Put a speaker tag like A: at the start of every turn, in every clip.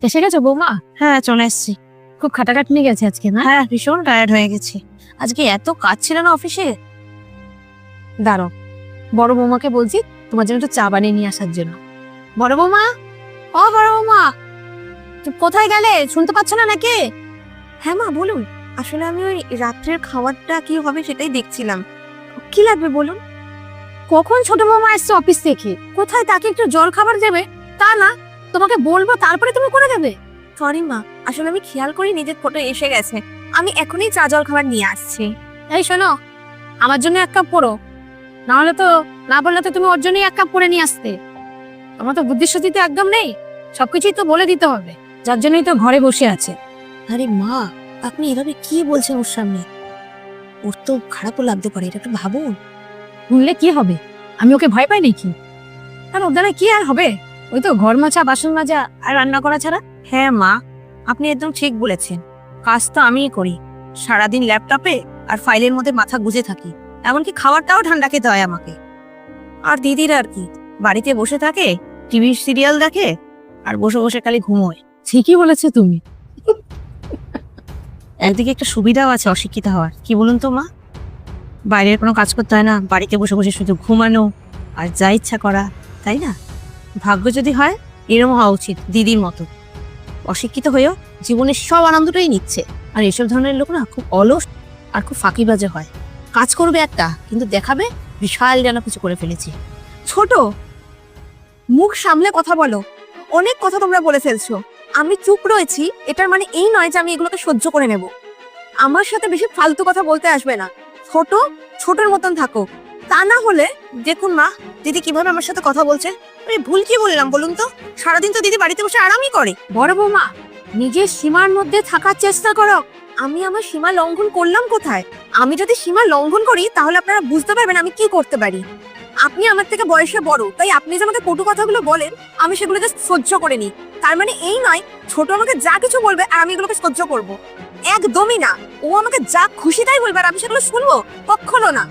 A: এসে গেছো বৌমা?
B: হ্যাঁ, চলে এসছি।
A: খুব খাটাখাটনি গেছে আজকে না?
B: হ্যাঁ, ভীষণ টায়ার্ড হয়ে গেছি। আজকে এত কাজ ছিল না অফিসে।
A: দাঁড়ো, বড় বৌমাকে বলছি তোমার জন্য একটু চা বানিয়ে নিয়ে আসার জন্য। বড় বৌমা, ও বড় বৌমা, তুমি কোথায় গেলে? শুনতে পাচ্ছ না নাকি?
B: হ্যাঁ মা, বলুন। আসলে আমি ওই রাত্রের খাবারটা কি হবে সেটাই দেখছিলাম।
A: কি লাগবে বলুন? কখন ছোট বৌমা এসছে অফিস থেকে, কোথায় তাকে একটু জল খাবার দেবে তা না, তোমাকে বলবো তারপরে তুমি করে দেবে?
B: সরি মা, আসলে আমি খেয়াল করি নিজের ফটো এসে গেছে। আমি এখনই চা জল খাবার নিয়ে আসছি।
A: এই শোনো, আমার জন্য এক কাপ পোড়ো, না হলে তো, না বললে তো তুমি ওর জন্যই এক কাপ করে নিয়ে আসতে। আমার তো বুদ্ধিশুদ্ধি তো একদম নেই, সবকিছুই তো বলে দিতে হবে, যার জন্যই তো ঘরে বসে আছে।
B: আরে মা, আপনি এভাবে কি বলছেন ওর সামনে? ওর তো খারাপও লাগতে পারে, এটা একটু ভাবুন।
A: শুনলে কি হবে? আমি ওকে ভয় পাই নাকি? আর ওর দ্বারা কি আর হবে? ওই তো ঘর মোছা, বাসন মাজা আর রান্না করা ছাড়া।
B: হ্যাঁ মা, আপনি একদম ঠিক বলেছেন। কাজ তো আমিই করি, সারাদিন ল্যাপটপে আর ফাইলের মধ্যে মাথা গুঁজে থাকি। এমনকি খাবারটাও ঠান্ডা খেতে হয় আমাকে। আর দিদির আর কি, বাড়িতে বসে থাকে, টিভি সিরিয়াল দেখে আর বসে বসে খালি ঘুমোয়।
A: ঠিকই বলেছো তুমি।
B: একদিকে একটা সুবিধাও আছে অশিক্ষিত হওয়ার, কি বলুন তো মা? বাইরের কোনো কাজ করতে হয় না, বাড়িতে বসে বসে শুধু ঘুমানো আর যা ইচ্ছা করা, তাই না? ভাগ্য যদি হয় এরকম হওয়া উচিত দিদির মতো। অশিক্ষিত হয়েও জীবনের সব আনন্দটাই নিচ্ছে। আর এসব ধরনের লোক না খুব অলস আর খুব ফাঁকিবাজে হয়। কাজ করবে একটা, কিন্তু দেখাবে বিশাল যেন কিছু করে ফেলেছি।
C: ছোট, মুখ সামলে কথা বলো। অনেক কথা তোমরা বলে ফেলছো। আমি চুপ রয়েছি, এটার মানে এই নয় যে আমি এগুলোকে সহ্য করে নেব। আমার সাথে বেশি ফালতু কথা বলতে আসবে না। ছোট, ছোটর মতন থাকো, তা না হলে।
B: দেখুন মা, দিদি কিভাবে আমার সাথে কথা বলছে। আমি ভুল কি বললাম বলুন তো? সারাদিন তো দিদি বাড়িতে বসে আরামই করে।
A: বড় বৌমা, নিজের সীমার মধ্যে থাকার চেষ্টা করো।
C: আমি আমার সীমা লঙ্ঘন করলাম কোথায়? আমি যদি সীমা লঙ্ঘন করি তাহলে আপনারা বুঝতে পারবেন আমি কি করতে পারি। আপনি আমার থেকে বয়সে বড়, তাই আপনি যে আমাকে কটু কথাগুলো বলেন আমি সেগুলো জাস্ট সহ্য করে নিই। তার মানে এই নয় ছোট আমাকে যা কিছু বলবে আর আমি এগুলোকে সহ্য করব। একদমই না। ও আমাকে যা খুশি তাই বলবে আর আমি সেগুলো শুনবো? কখনো না।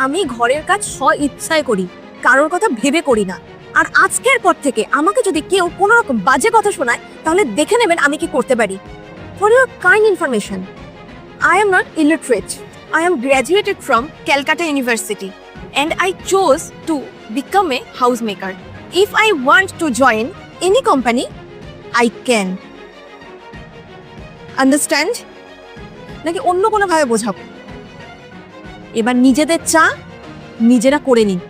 C: আমি ঘরের কাজ স্ব ইচ্ছায় করি, কারোর কথা ভেবে করি না। আর আজকের পর থেকে আমাকে যদি কেউ কোনো রকম বাজে কথা শোনায় তাহলে দেখে নেবেন আমি কি করতে পারি। For your kind information, I am not illiterate. I am graduated from Calcutta University and I chose to become a housemaker. If I want to join any company, I can. Understand? নাকি অন্য কোনো ভাবে বোঝাবো? এবার নিজেদের চা নিজেরা করে নিন।